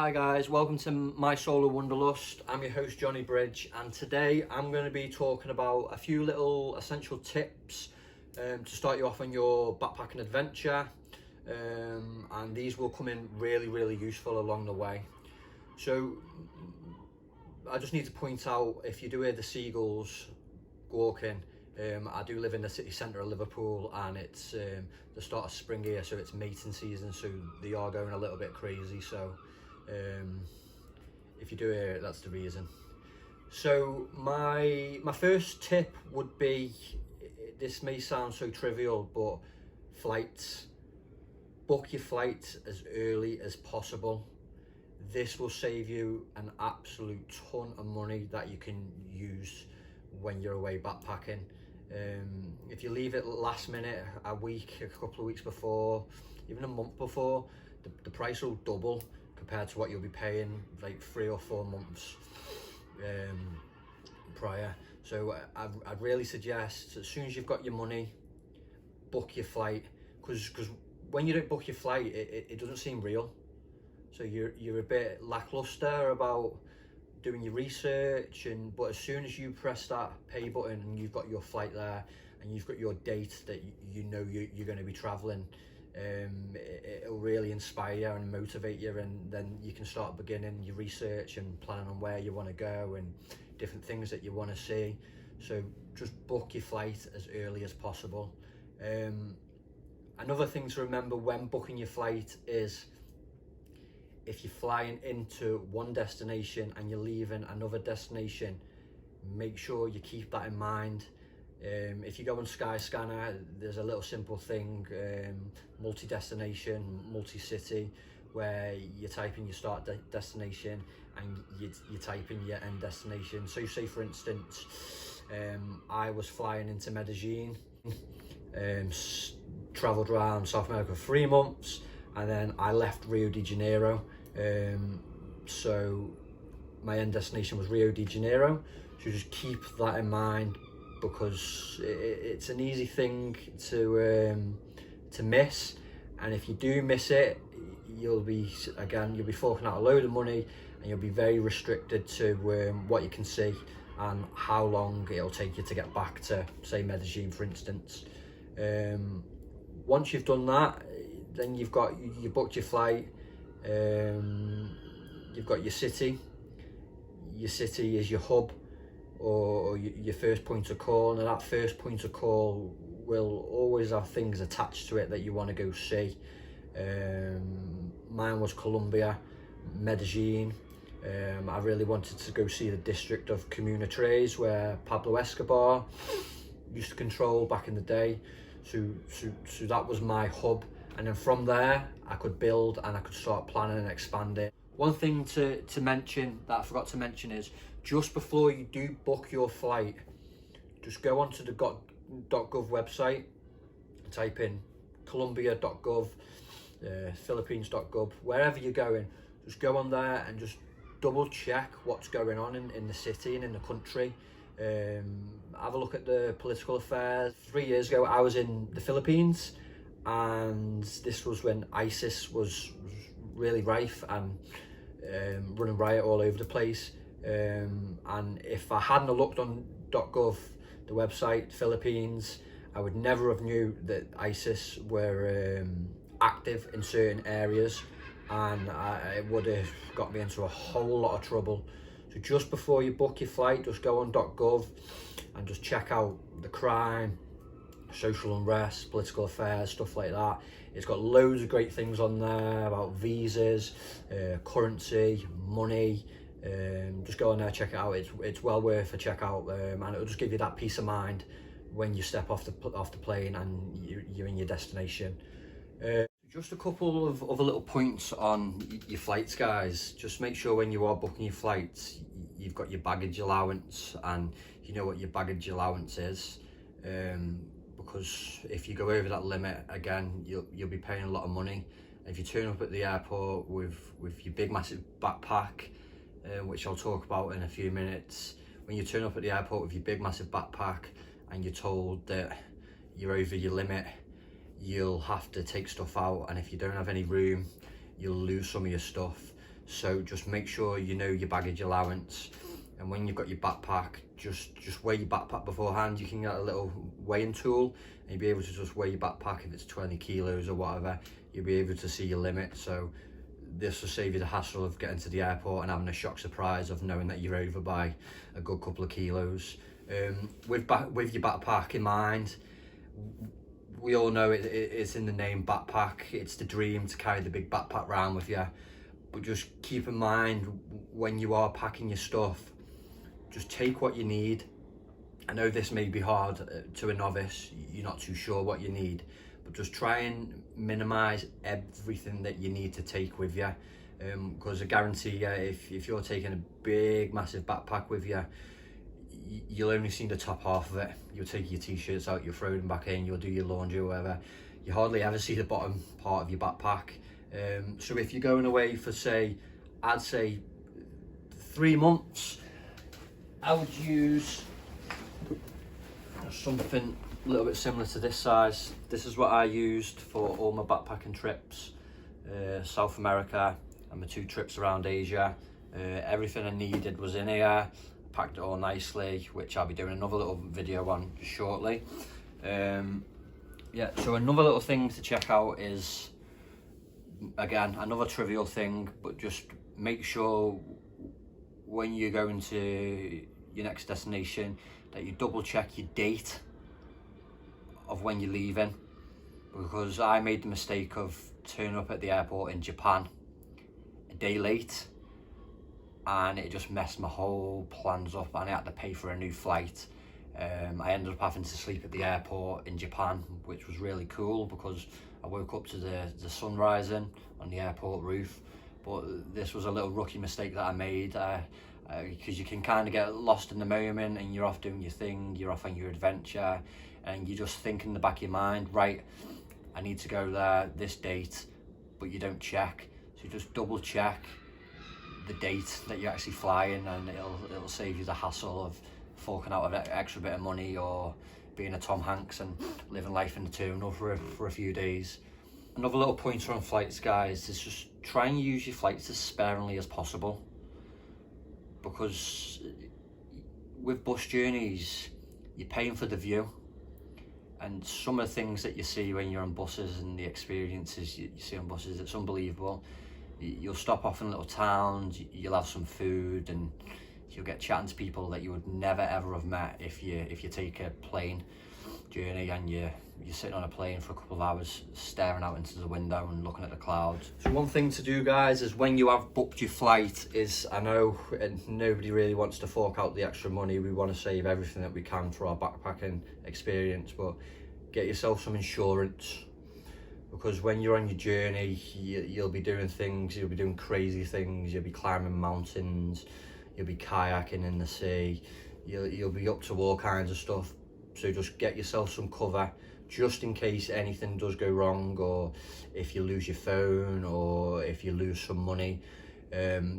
Hi guys, welcome to my solo wanderlust. I'm your host Johnny Bridge, and today I'm going to be talking about a few little essential tips to start you off on your backpacking adventure, and these will come in really useful along the way. So I just need to point out, if you do hear the seagulls walking, I do live in the city centre of Liverpool, and it's the start of spring here, so it's mating season, so they are going a little bit crazy. So if you do hear it, that's the reason. So my first tip would be, this may sound so trivial, but flights. Book your flight as early as possible. This will save you an absolute ton of money that you can use when you're away backpacking. If you leave it last minute, a week, a couple of weeks before, even a month before, the price will double compared to what you'll be paying like 3 or 4 months prior. So I'd really suggest, as soon as you've got your money, book your flight, because when you don't book your flight, it doesn't seem real. So you're a bit lackluster about doing your research, but as soon as you press that pay button and you've got your flight there and you've got your date that you know you're going to be traveling, it'll really inspire you and motivate you, and then you can start beginning your research and planning on where you want to go and different things that you want to see. So just book your flight as early as possible. Another thing to remember when booking your flight is, if you're flying into one destination and you're leaving another destination, make sure you keep that in mind. If you go on Skyscanner, there's a little simple thing, multi-destination, multi-city, where you type in your start destination and you type in your end destination. So say for instance, I was flying into Medellin, travelled around South America for 3 months, and then I left Rio de Janeiro. So my end destination was Rio de Janeiro. So just keep that in mind, because it's an easy thing to miss, and if you do miss it, you'll be forking out a load of money, and you'll be very restricted to what you can see and how long it'll take you to get back to, say, Medellin, for instance. Once you've done that, then you booked your flight, you've got your city. Your city is your hub, or your first point of call, and that first point of call will always have things attached to it that you want to go see. Mine was Colombia, Medellin. I really wanted to go see the district of Comuna Tres, where Pablo Escobar used to control back in the day. So that was my hub, and then from there I could build and I could start planning and expand it. One thing to mention that I forgot to mention is, just before you do book your flight, just go onto the .gov website, type in Colombia.gov, Philippines.gov, wherever you're going, just go on there and just double check what's going on in the city and in the country. Have a look at the political affairs. 3 years ago I was in the Philippines, and this was when ISIS was really rife and running riot all over the place. And if I hadn't have looked on .gov, the website, Philippines, I would never have knew that ISIS were active in certain areas, and it would have got me into a whole lot of trouble. So just before you book your flight, just go on .gov and just check out the crime, social unrest, political affairs, stuff like that. It's got loads of great things on there about visas, currency, money. Just go on there, check it out. It's well worth a check out, and it'll just give you that peace of mind when you step off the plane and you're in your destination. Just a couple of other little points on your flights, guys. Just make sure when you are booking your flights, you've got your baggage allowance, and you know what your baggage allowance is. Because if you go over that limit again, you'll be paying a lot of money. If you turn up at the airport with your big massive backpack, which I'll talk about in a few minutes, when you turn up at the airport with your big massive backpack and you're told that you're over your limit, you'll have to take stuff out, and if you don't have any room, you'll lose some of your stuff. So just make sure you know your baggage allowance, and when you've got your backpack, just weigh your backpack beforehand. You can get a little weighing tool and you'll be able to just weigh your backpack. If it's 20 kilos or whatever, you'll be able to see your limit. So this will save you the hassle of getting to the airport and having a shock surprise of knowing that you're over by a good couple of kilos. With your backpack in mind, we all know it's in the name, backpack. It's the dream to carry the big backpack around with you, but just keep in mind when you are packing your stuff, just take what you need. I know this may be hard to a novice, you're not too sure what you need, but just try and minimize everything that you need to take with you, because I guarantee you, if you're taking a big massive backpack with you, you'll only see the top half of it. You'll take your t-shirts out, you'll throw them back in, you'll do your laundry or whatever. You hardly ever see the bottom part of your backpack. So if you're going away for, say, I'd say 3 months, I would use something a little bit similar to this size. This is what I used for all my backpacking trips, South America and my 2 trips around Asia. Everything I needed was in here. Packed it all nicely, which I'll be doing another little video on shortly. Yeah, so another little thing to check out is, again, another trivial thing, but just make sure when you're going to your next destination that you double check your date of when you're leaving, because I made the mistake of turning up at the airport in Japan a day late, and it just messed my whole plans up, and I had to pay for a new flight. I ended up having to sleep at the airport in Japan, which was really cool because I woke up to the sun rising on the airport roof. But this was a little rookie mistake that I made, because you can kind of get lost in the moment and you're off doing your thing, you're off on your adventure, and you just think in the back of your mind, right, I need to go there this date, but you don't check. So just double check the date that you're actually flying, and it'll save you the hassle of forking out an extra bit of money or being a Tom Hanks and living life in the terminal for a few days. Another little pointer on flights, guys, is just try and use your flights as sparingly as possible, because with bus journeys you're paying for the view, and some of the things that you see when you're on buses and the experiences you see on buses, it's unbelievable. You'll stop off in little towns, you'll have some food, and you'll get chatting to people that you would never ever have met if you take a plane journey and you're sitting on a plane for a couple of hours staring out into the window and looking at the clouds. So one thing to do, guys, is when you have booked your flight is, I know nobody really wants to fork out the extra money, we want to save everything that we can for our backpacking experience, but get yourself some insurance. Because when you're on your journey, you'll be doing things, you'll be doing crazy things, you'll be climbing mountains, you'll be kayaking in the sea, you'll be up to all kinds of stuff. So just get yourself some cover, just in case anything does go wrong, or if you lose your phone, or if you lose some money,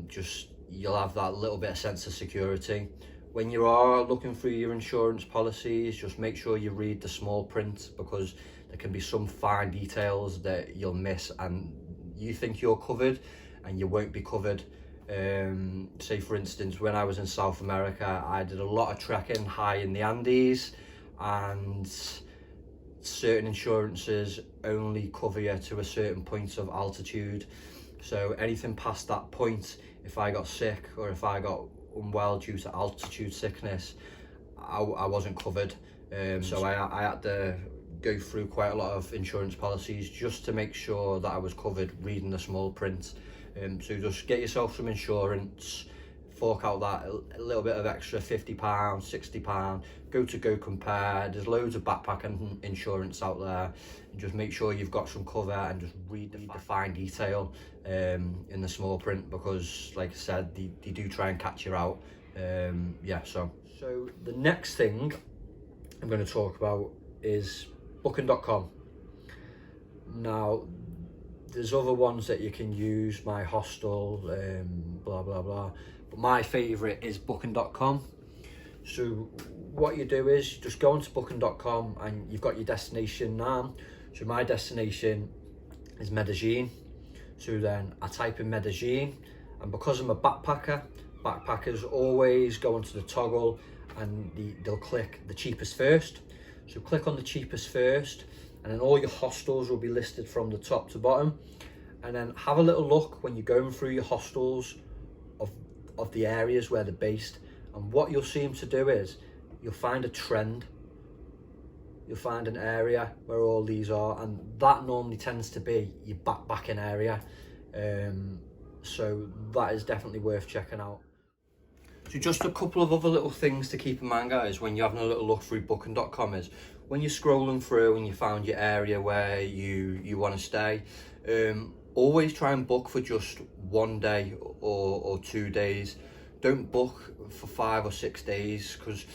just you'll have that little bit of sense of security. When you are looking through your insurance policies, just make sure you read the small print, because there can be some fine details that you'll miss and you think you're covered and you won't be covered. Say for instance, when I was in South America, I did a lot of trekking high in the Andes, and certain insurances only cover you to a certain point of altitude. So anything past that point, if I got sick or if I got unwell due to altitude sickness, I wasn't covered. So I had to go through quite a lot of insurance policies just to make sure that I was covered, reading the small print. So just get yourself some insurance, fork out that a little bit of extra £50, £60, go to Go Compare, there's loads of backpacking insurance out there, and just make sure you've got some cover, and just read the fine detail in the small print, because like I said, they do try and catch you out. Yeah, so the next thing I'm going to talk about is booking.com. Now, there's other ones that you can use, my hostel, blah blah blah, but my favorite is booking.com. So what you do is you just go onto booking.com and you've got your destination now. So my destination is Medellin. So then I type in Medellin And because I'm a backpacker, backpackers always go onto the toggle and they'll click the cheapest first. So click on the cheapest first, and then all your hostels will be listed from the top to bottom. And then have a little look when you're going through your hostels of the areas where they're based. And what you'll seem to do is you'll find a trend. You'll find an area where all these are, and that normally tends to be your backpacking area. So that is definitely worth checking out. So just a couple of other little things to keep in mind, guys, when you're having a little look through booking.com is when you're scrolling through and you found your area where you want to stay, always try and book for just 1 day or 2 days. Don't book for 5 or 6 days, because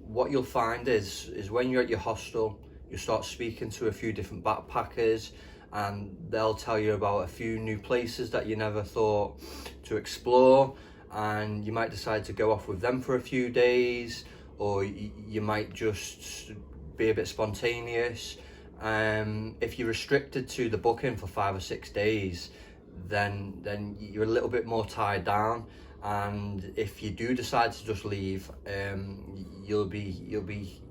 what you'll find is when you're at your hostel, you start speaking to a few different backpackers, and they'll tell you about a few new places that you never thought to explore, and you might decide to go off with them for a few days, or you might just be a bit spontaneous. If you're restricted to the booking for 5 or 6 days, then you're a little bit more tied down. And if you do decide to just leave, you'll be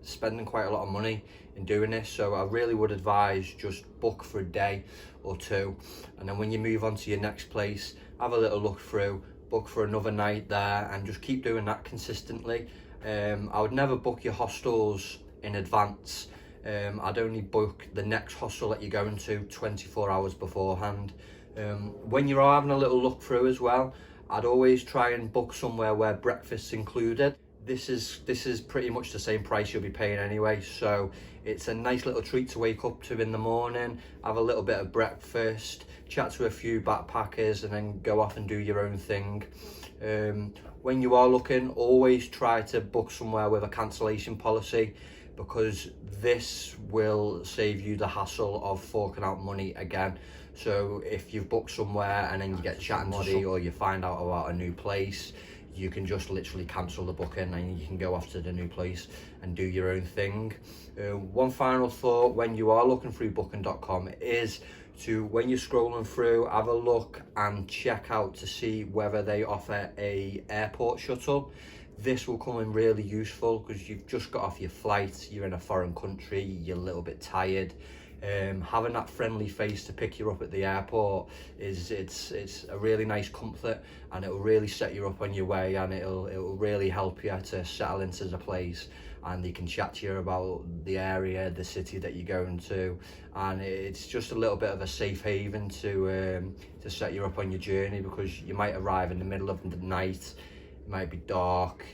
spending quite a lot of money in doing this. So I really would advise just book for a day or two, and then when you move on to your next place, have a little look through, book for another night there, and just keep doing that consistently. I would never book your hostels in advance. I'd only book the next hostel that you're going to 24 hours beforehand. When you're having a little look through as well, I'd always try and book somewhere where breakfast's included. This is pretty much the same price you'll be paying anyway, so it's a nice little treat to wake up to in the morning, have a little bit of breakfast, chat to a few backpackers, and then go off and do your own thing. When you are looking, always try to book somewhere with a cancellation policy, because this will save you the hassle of forking out money again. So if you've booked somewhere and then you get chatting to somebody, or you find out about a new place, you can just literally cancel the booking and you can go off to the new place and do your own thing. One final thought when you are looking through booking.com is to, when you're scrolling through, have a look and check out to see whether they offer a airport shuttle. This will come in really useful because you've just got off your flight, you're in a foreign country, you're a little bit tired. Having that friendly face to pick you up at the airport it's a really nice comfort, and it will really set you up on your way, and it will really help you to settle into the place, and they can chat to you about the area, the city that you're going to, and it's just a little bit of a safe haven to set you up on your journey, because you might arrive in the middle of the night, it might be dark,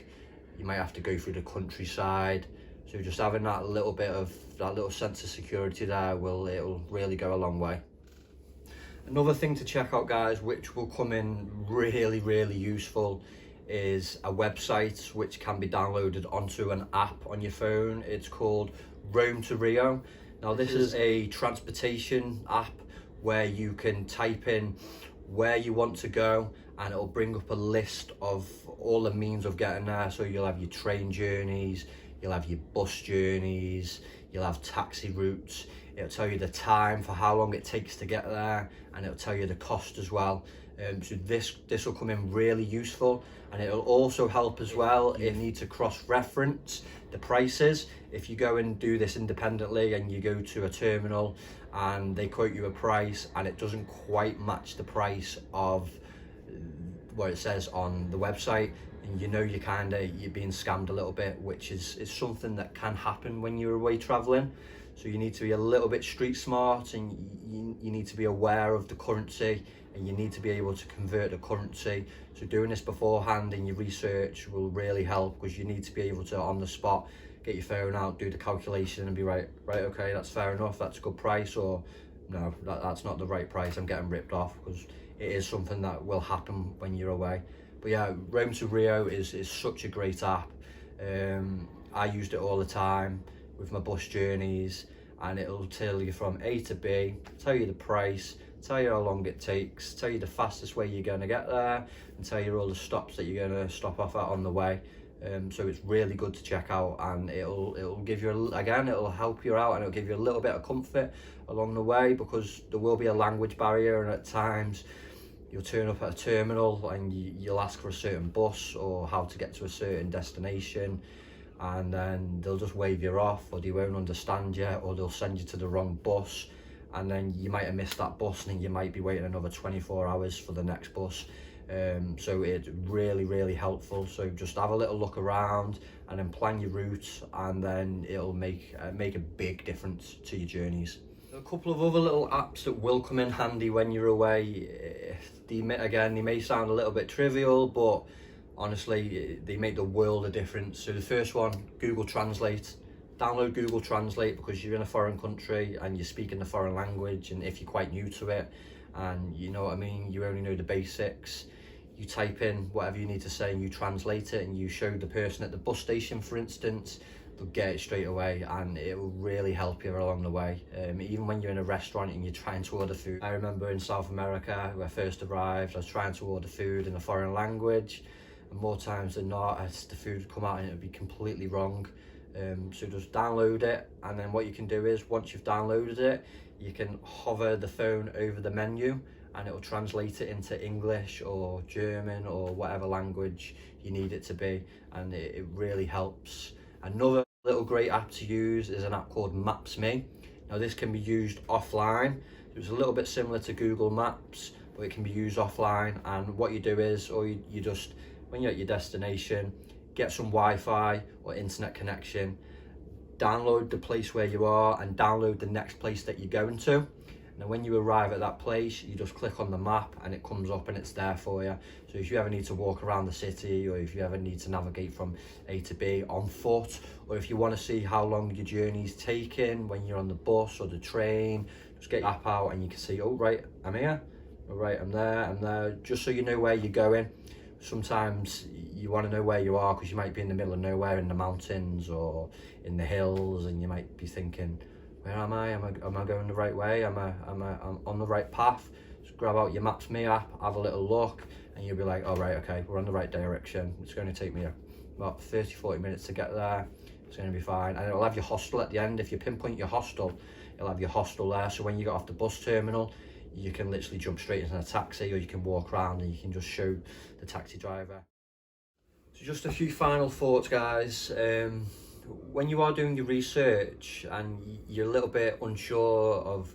you might have to go through the countryside. So just having that little sense of security there it'll really go a long way. Another thing to check out, guys, which will come in really useful, is a website which can be downloaded onto an app on your phone. It's called Rome to Rio. Now this is a transportation app where you can type in where you want to go, and it'll bring up a list of all the means of getting there. So you'll have your train journeys, you'll have your bus journeys, you'll have taxi routes. It'll tell you the time for how long it takes to get there, and it'll tell you the cost as well. So this will come in really useful, and it'll also help as well if you need to cross-reference the prices. If you go and do this independently and you go to a terminal and they quote you a price and it doesn't quite match the price of what it says on the website, and you know you're being scammed a little bit, which is something that can happen when you're away traveling. So you need to be a little bit street smart, and you need to be aware of the currency, and you need to be able to convert the currency. So doing this beforehand in your research will really help, because you need to be able to, on the spot, get your phone out, do the calculation and be right, okay, that's fair enough, that's a good price, or no, that's not the right price, I'm getting ripped off, because it is something that will happen when you're away. But yeah, Rome to Rio is such a great app. I used it all the time with my bus journeys, and it'll tell you from A to B, tell you the price, tell you how long it takes, tell you the fastest way you're going to get there, and tell you all the stops that you're going to stop off at on the way. So it's really good to check out, and it'll give you it'll help you out, and it'll give you a little bit of comfort along the way, because there will be a language barrier, and at times you'll turn up at a terminal and you'll ask for a certain bus or how to get to a certain destination, and then they'll just wave you off, or they won't understand you, or they'll send you to the wrong bus, and then you might have missed that bus and then you might be waiting another 24 hours for the next bus. So it's really helpful. So just have a little look around and then plan your route, and then it'll make a big difference to your journeys. A couple of other little apps that will come in handy when you're away. They may sound a little bit trivial, but honestly they make the world of difference. So the first one, Google Translate. Download Google Translate because you're in a foreign country and you're speaking the foreign language, and if you're quite new to it and you know what I mean, you only know the basics, you type in whatever you need to say and you translate it, and you show the person at the bus station, for instance, they'll get it straight away, and it will really help you along the way. Even when you're in a restaurant and you're trying to order food. I remember in South America, when I first arrived, I was trying to order food in a foreign language, and more times than not, the food would come out and it would be completely wrong. So just download it, and then what you can do is, once you've downloaded it, you can hover the phone over the menu and it will translate it into English or German or whatever language you need it to be, and it really helps. Another little great app to use is an app called Maps.me. Now this can be used offline. It's a little bit similar to Google Maps, but it can be used offline, and what you do is, or you just, when you're at your destination, get some Wi-Fi or internet connection, download the place where you are and download the next place that you're going to. And then when you arrive at that place, you just click on the map and it comes up and it's there for you. So if you ever need to walk around the city, or if you ever need to navigate from A to B on foot, or if you want to see how long your journey's taking when you're on the bus or the train, just get your app out and you can see, oh right, I'm here, all right, I'm there, just so you know where you're going. Sometimes you want to know where you are because you might be in the middle of nowhere in the mountains or in the hills, and you might be thinking, where am I? Am I going the right way? Am I on the right path? Just grab out your Maps.me app, have a little look, and you'll be like, oh right, okay, we're on the right direction. It's going to take me about 30-40 minutes to get there. It's going to be fine. And it'll have your hostel at the end. If you pinpoint your hostel, it'll have your hostel there. So when you get off the bus terminal, you can literally jump straight into a taxi, or you can walk around and you can just show the taxi driver. So just a few final thoughts, guys. When you are doing your research and you're a little bit unsure of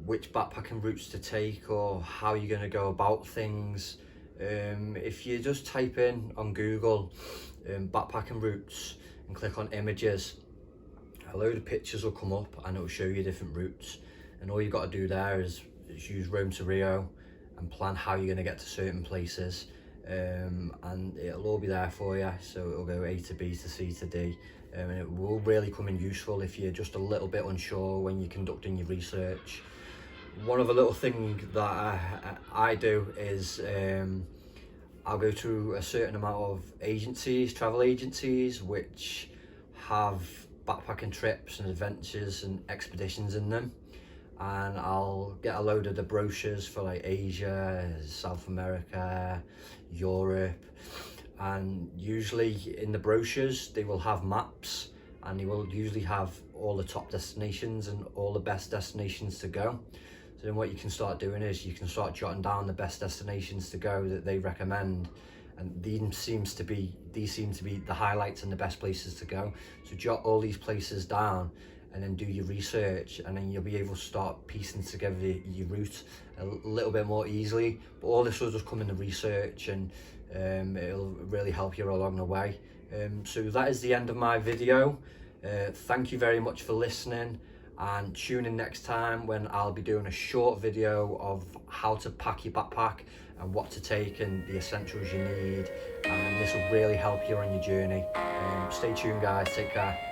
which backpacking routes to take or how you're going to go about things, if you just type in on Google backpacking routes and click on images, a load of pictures will come up and it will show you different routes, and all you've got to do there is use Rome to Rio and plan how you're going to get to certain places, and it'll all be there for you. So it'll go A to B to C to D, and it will really come in useful if you're just a little bit unsure when you're conducting your research. One other little thing that I do is I'll go to a certain amount of agencies, travel agencies, which have backpacking trips and adventures and expeditions in them, and I'll get a load of the brochures for like Asia, South America, Europe, and usually in the brochures they will have maps, and they will usually have all the top destinations and all the best destinations to go. So then what you can start doing is you can start jotting down the best destinations to go that they recommend, and these seem to be the highlights and the best places to go. So jot all these places down and then do your research, and then you'll be able to start piecing together your route a little bit more easily. But all this will just come in the research, and it'll really help you along the way. So that is the end of my video. Thank you very much for listening, and tune in next time when I'll be doing a short video of how to pack your backpack and what to take and the essentials you need, and this will really help you on your journey. Stay tuned, guys. Take care.